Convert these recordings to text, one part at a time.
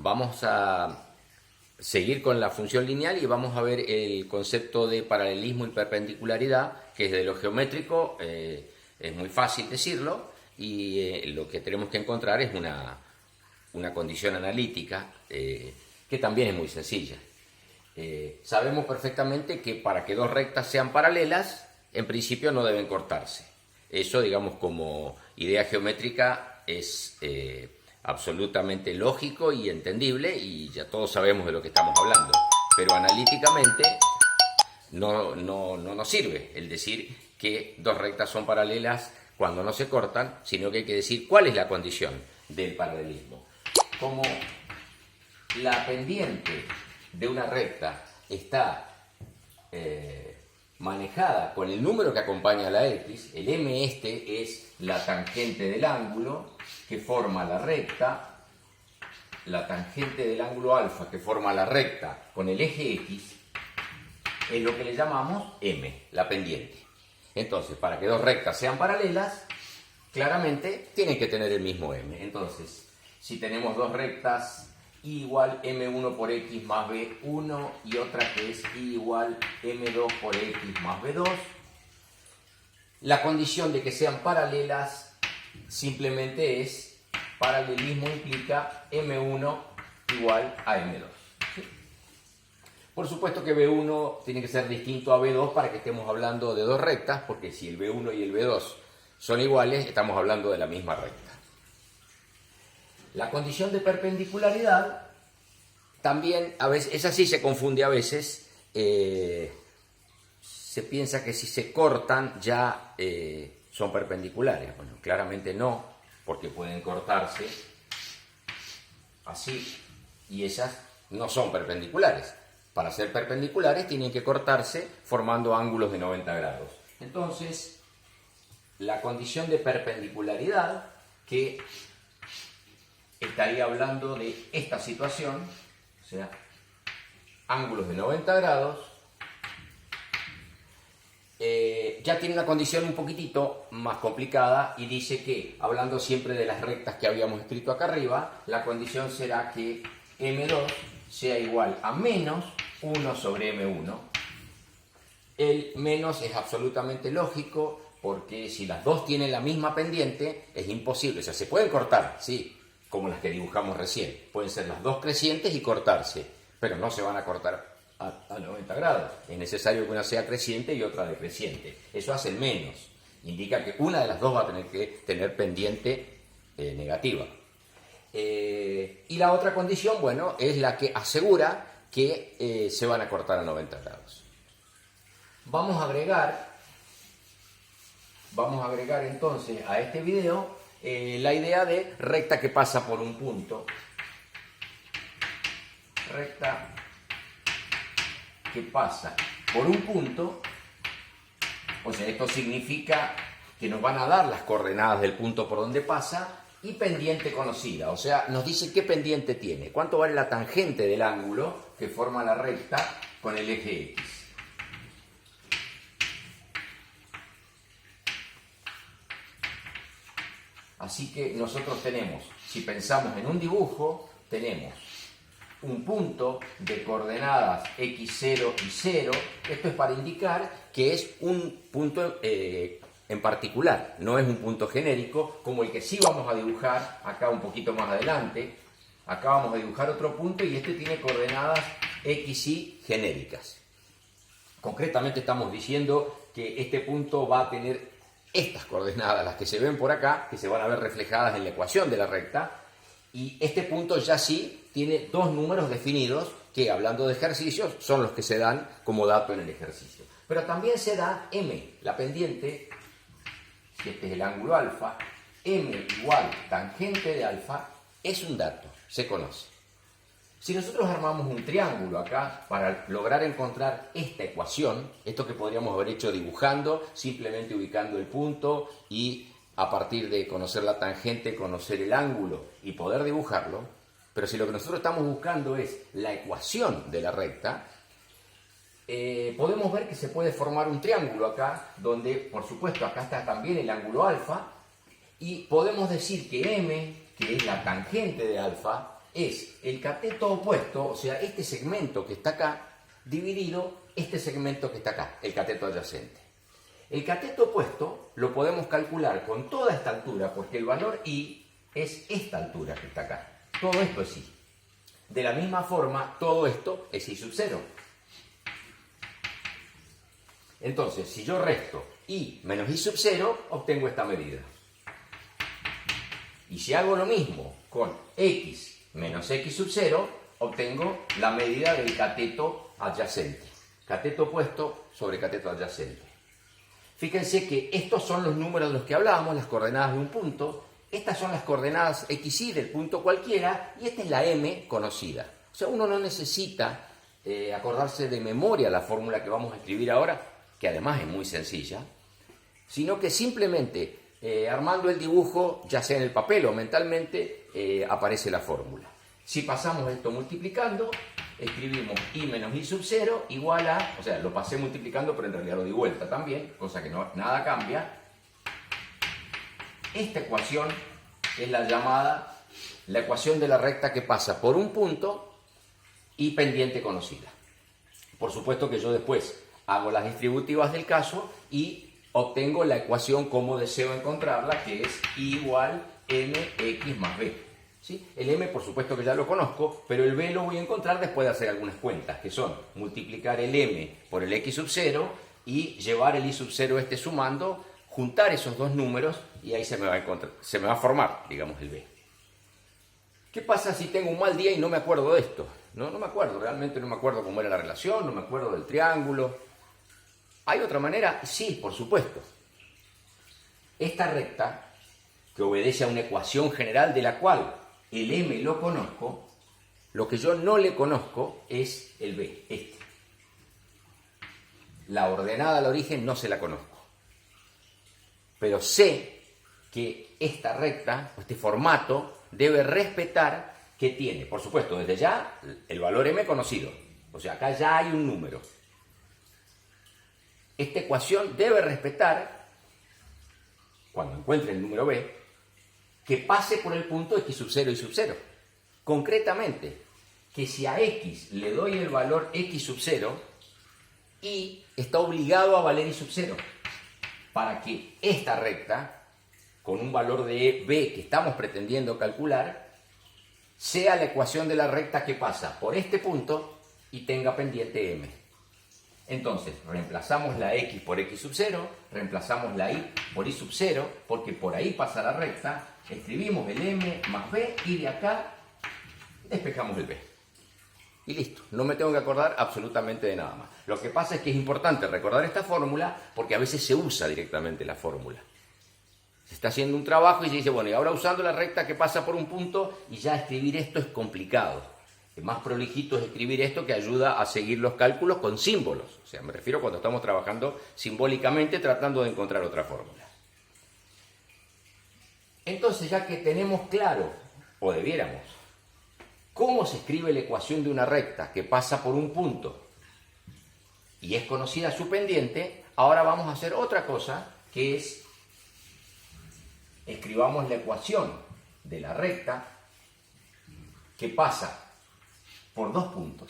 vamos a seguir con la función lineal y vamos a ver el concepto de paralelismo y perpendicularidad, que es de lo geométrico, es muy fácil decirlo, y lo que tenemos que encontrar es una condición analítica que también es muy sencilla. Sabemos perfectamente que para que dos rectas sean paralelas, en principio no deben cortarse. Eso, digamos, como idea geométrica es absolutamente lógico y entendible y ya todos sabemos de lo que estamos hablando. Pero analíticamente no nos sirve el decir que dos rectas son paralelas cuando no se cortan, sino que hay que decir cuál es la condición del paralelismo. Como la pendiente de una recta está manejada con el número que acompaña a la x, el m este es la tangente del ángulo que forma la recta, la tangente del ángulo alfa que forma la recta con el eje x, es lo que le llamamos m, la pendiente. Entonces, para que dos rectas sean paralelas, claramente tienen que tener el mismo m. Entonces, si tenemos dos rectas y igual m1 por x más b1 y otra que es y igual m2 por x más b2, la condición de que sean paralelas simplemente es paralelismo implica m1 igual a m2. ¿Sí? Por supuesto que b1 tiene que ser distinto a b2 para que estemos hablando de dos rectas, porque si el b1 y el b2 son iguales, estamos hablando de la misma recta. La condición de perpendicularidad también, a veces, esa sí se confunde a veces, se piensa que si se cortan ya son perpendiculares. Bueno, claramente no, porque pueden cortarse así y esas no son perpendiculares. Para ser perpendiculares tienen que cortarse formando ángulos de 90 grados. Entonces, la condición de perpendicularidad, que estaría hablando de esta situación, o sea, ángulos de 90 grados, ya tiene una condición un poquitito más complicada y dice que, hablando siempre de las rectas que habíamos escrito acá arriba, la condición será que m2 sea igual a menos 1 sobre m1. El menos es absolutamente lógico porque si las dos tienen la misma pendiente es imposible, o sea, se pueden cortar, sí, como las que dibujamos recién. Pueden ser las dos crecientes y cortarse, pero no se van a cortar a 90 grados. Es necesario que una sea creciente y otra decreciente. Eso hace el menos. Indica que una de las dos va a tener que tener pendiente negativa. Y la otra condición, bueno, es la que asegura que se van a cortar a 90 grados. Vamos a agregar entonces a este video la idea de recta que pasa por un punto. Recta que pasa por un punto, o sea, esto significa que nos van a dar las coordenadas del punto por donde pasa y pendiente conocida, o sea, nos dice qué pendiente tiene, cuánto vale la tangente del ángulo que forma la recta con el eje X. Así que nosotros tenemos, si pensamos en un dibujo, tenemos un punto de coordenadas x0 y 0. Esto es para indicar que es un punto en particular, no es un punto genérico como el que sí vamos a dibujar acá un poquito más adelante. Acá vamos a dibujar otro punto y este tiene coordenadas x y genéricas. Concretamente estamos diciendo que este punto va a tener estas coordenadas, las que se ven por acá, que se van a ver reflejadas en la ecuación de la recta, y este punto ya sí tiene dos números definidos que, hablando de ejercicios, son los que se dan como dato en el ejercicio. Pero también se da m, la pendiente, si este es el ángulo alfa, m igual tangente de alfa, es un dato, se conoce. Si nosotros armamos un triángulo acá para lograr encontrar esta ecuación, esto que podríamos haber hecho dibujando, simplemente ubicando el punto y a partir de conocer la tangente, conocer el ángulo y poder dibujarlo, pero si lo que nosotros estamos buscando es la ecuación de la recta, podemos ver que se puede formar un triángulo acá, donde por supuesto acá está también el ángulo alfa, y podemos decir que m, que es la tangente de alfa, es el cateto opuesto, o sea, este segmento que está acá, dividido este segmento que está acá, el cateto adyacente. El cateto opuesto lo podemos calcular con toda esta altura, porque el valor I es esta altura que está acá. Todo esto es I. De la misma forma, todo esto es I sub 0. Entonces, si yo resto I menos I sub 0, obtengo esta medida. Y si hago lo mismo con X menos X sub 0, obtengo la medida del cateto adyacente. Cateto opuesto sobre cateto adyacente. Fíjense que estos son los números de los que hablábamos, las coordenadas de un punto. Estas son las coordenadas XY del punto cualquiera y esta es la M conocida. O sea, uno no necesita acordarse de memoria la fórmula que vamos a escribir ahora, que además es muy sencilla, sino que simplemente armando el dibujo, ya sea en el papel o mentalmente, aparece la fórmula. Si pasamos esto multiplicando, escribimos I menos I sub 0 igual a, o sea, lo pasé multiplicando, pero en realidad lo di vuelta también, cosa que no, nada cambia. Esta ecuación es la llamada la ecuación de la recta que pasa por un punto y pendiente conocida. Por supuesto que yo después hago las distributivas del caso y obtengo la ecuación como deseo encontrarla, que es I igual mx más b. ¿Sí? El m por supuesto que ya lo conozco, pero el b lo voy a encontrar después de hacer algunas cuentas, que son multiplicar el m por el x sub 0 y llevar el i sub 0 sumando, juntar esos dos números y ahí se me va a formar, digamos, el b. ¿Qué pasa si tengo un mal día y no me acuerdo de esto? No me acuerdo, realmente no me acuerdo cómo era la relación, no me acuerdo del triángulo. ¿Hay otra manera? Sí, por supuesto. Esta recta, que obedece a una ecuación general de la cual el m lo conozco, lo que yo no le conozco es el b, este. La ordenada al origen no se la conozco. Pero sé que esta recta, este formato, debe respetar que tiene, por supuesto, desde ya el valor m conocido. O sea, acá ya hay un número. Esta ecuación debe respetar, cuando encuentre el número b, que pase por el punto x sub 0 y sub 0. Concretamente, que si a x le doy el valor x sub 0, y está obligado a valer y sub 0, para que esta recta, con un valor de b que estamos pretendiendo calcular, sea la ecuación de la recta que pasa por este punto y tenga pendiente m. Entonces, reemplazamos la x por x sub 0, reemplazamos la y por y sub 0, porque por ahí pasa la recta, escribimos el m más b y de acá despejamos el b. Y listo, no me tengo que acordar absolutamente de nada más. Lo que pasa es que es importante recordar esta fórmula porque a veces se usa directamente la fórmula. Se está haciendo un trabajo y se dice, bueno, y ahora usando la recta que pasa por un punto y ya escribir esto es complicado. El más prolijito es escribir esto que ayuda a seguir los cálculos con símbolos. O sea, me refiero cuando estamos trabajando simbólicamente tratando de encontrar otra fórmula. Entonces, ya que tenemos claro, o debiéramos, cómo se escribe la ecuación de una recta que pasa por un punto y es conocida su pendiente, ahora vamos a hacer otra cosa, que es escribamos la ecuación de la recta que pasa por dos puntos.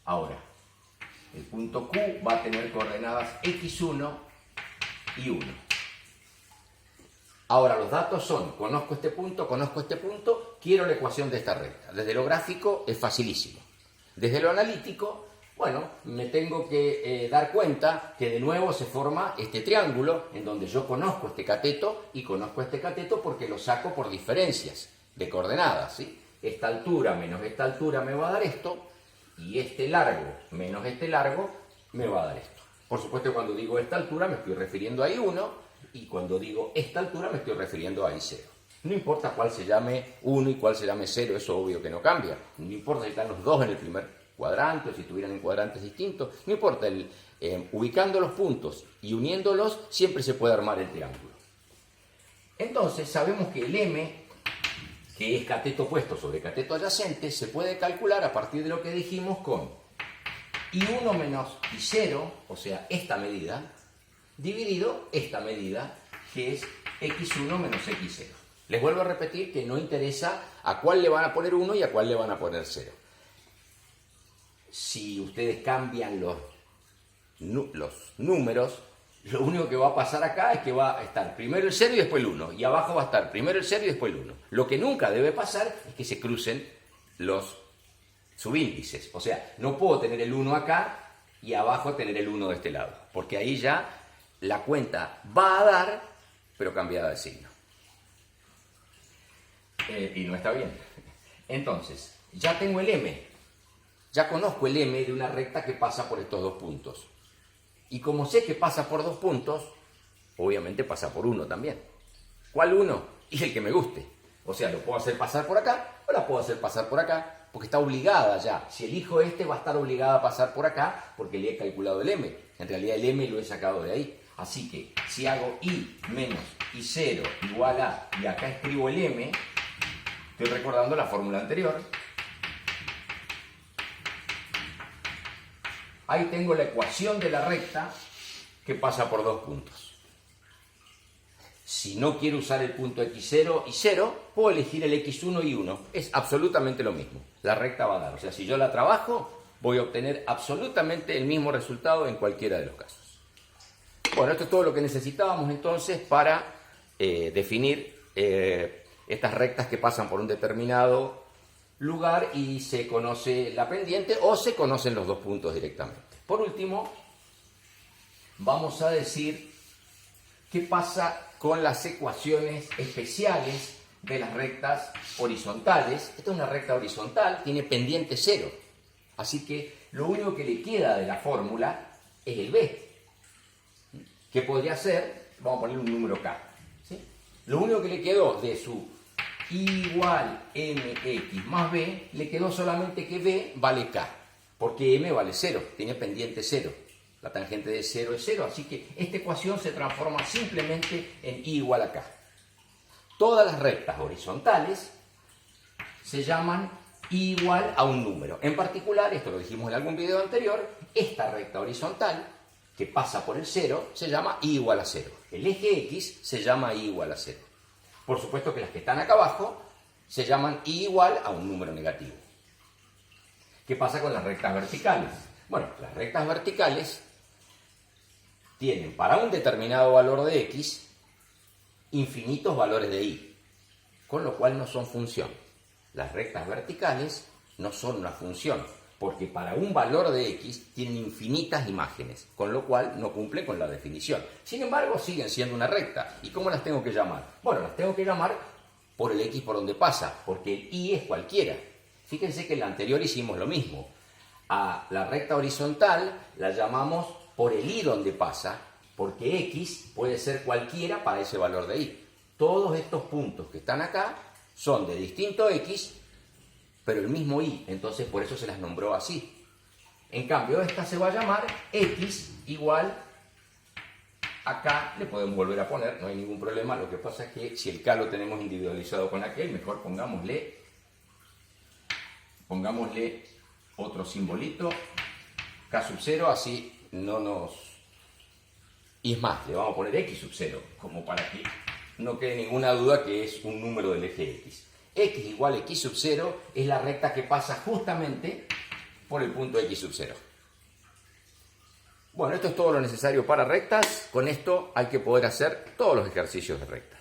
Ahora, el punto Q va a tener coordenadas x1 y 1. Ahora, los datos son, conozco este punto, quiero la ecuación de esta recta. Desde lo gráfico es facilísimo. Desde lo analítico, bueno, me tengo que dar cuenta que de nuevo se forma este triángulo en donde yo conozco este cateto y conozco este cateto porque lo saco por diferencias de coordenadas, ¿sí? Esta altura menos esta altura me va a dar esto y este largo menos este largo me va a dar esto. Por supuesto, cuando digo esta altura me estoy refiriendo a I1 y cuando digo esta altura me estoy refiriendo a I0. No importa cuál se llame 1 y cuál se llame 0, eso obvio que no cambia. No importa si están los dos en el primer cuadrante o si estuvieran en cuadrantes distintos. No importa, ubicando los puntos y uniéndolos siempre se puede armar el triángulo. Entonces sabemos que el m, que es cateto opuesto sobre cateto adyacente, se puede calcular a partir de lo que dijimos con I1 menos I0, o sea, esta medida, dividido esta medida, que es x1 menos x0. Les vuelvo a repetir que no interesa a cuál le van a poner 1 y a cuál le van a poner 0. Si ustedes cambian los números, lo único que va a pasar acá es que va a estar primero el 0 y después el 1. Y abajo va a estar primero el 0 y después el 1. Lo que nunca debe pasar es que se crucen los subíndices. O sea, no puedo tener el 1 acá y abajo tener el 1 de este lado. Porque ahí ya la cuenta va a dar, pero cambiada de signo. Y no está bien. Entonces, ya tengo el m. Ya conozco el m de una recta que pasa por estos dos puntos. Y como sé que pasa por dos puntos, obviamente pasa por 1 también. ¿Cuál 1? Y el que me guste. O sea, lo puedo hacer pasar por acá o la puedo hacer pasar por acá, porque está obligada ya. Si elijo este, va a estar obligada a pasar por acá porque le he calculado el m. En realidad el m lo he sacado de ahí. Así que si hago i menos i0 igual a, y acá escribo el m, estoy recordando la fórmula anterior. Ahí tengo la ecuación de la recta que pasa por dos puntos. Si no quiero usar el punto x0 y 0, puedo elegir el x1 y 1. Es absolutamente lo mismo. La recta va a dar. O sea, si yo la trabajo, voy a obtener absolutamente el mismo resultado en cualquiera de los casos. Bueno, esto es todo lo que necesitábamos entonces para definir estas rectas que pasan por un determinado lugar y se conoce la pendiente o se conocen los dos puntos directamente. Por último, vamos a decir qué pasa con las ecuaciones especiales de las rectas horizontales. Esta es una recta horizontal, tiene pendiente 0. Así que lo único que le queda de la fórmula es el b. Que podría ser, vamos a poner un número k. ¿Sí? Lo único que le quedó de su igual mx más b, le quedó solamente que b vale k, porque m vale 0, tiene pendiente 0. La tangente de 0 es 0, así que esta ecuación se transforma simplemente en i igual a k. Todas las rectas horizontales se llaman i igual a un número. En particular, esto lo dijimos en algún video anterior, esta recta horizontal que pasa por el 0 se llama i igual a 0. El eje x se llama i igual a 0. Por supuesto que las que están acá abajo se llaman i igual a un número negativo. ¿Qué pasa con las rectas verticales? Bueno, las rectas verticales tienen para un determinado valor de x infinitos valores de y, con lo cual no son función. Las rectas verticales no son una función, porque para un valor de x tienen infinitas imágenes, con lo cual no cumplen con la definición. Sin embargo, siguen siendo una recta. ¿Y cómo las tengo que llamar? Bueno, las tengo que llamar por el x por donde pasa, porque el y es cualquiera. Fíjense que en la anterior hicimos lo mismo. A la recta horizontal la llamamos por el y donde pasa, porque x puede ser cualquiera para ese valor de y. Todos estos puntos que están acá son de distinto x, pero el mismo y, entonces por eso se las nombró así. En cambio, esta se va a llamar x igual, acá le podemos volver a poner, no hay ningún problema, lo que pasa es que si el k lo tenemos individualizado con aquel, mejor pongámosle otro simbolito, k sub 0, así no nos... Y es más, le vamos a poner x sub 0, como para que no quede ninguna duda que es un número del eje x. X igual a x sub 0 es la recta que pasa justamente por el punto x sub 0. Bueno, esto es todo lo necesario para rectas. Con esto hay que poder hacer todos los ejercicios de recta.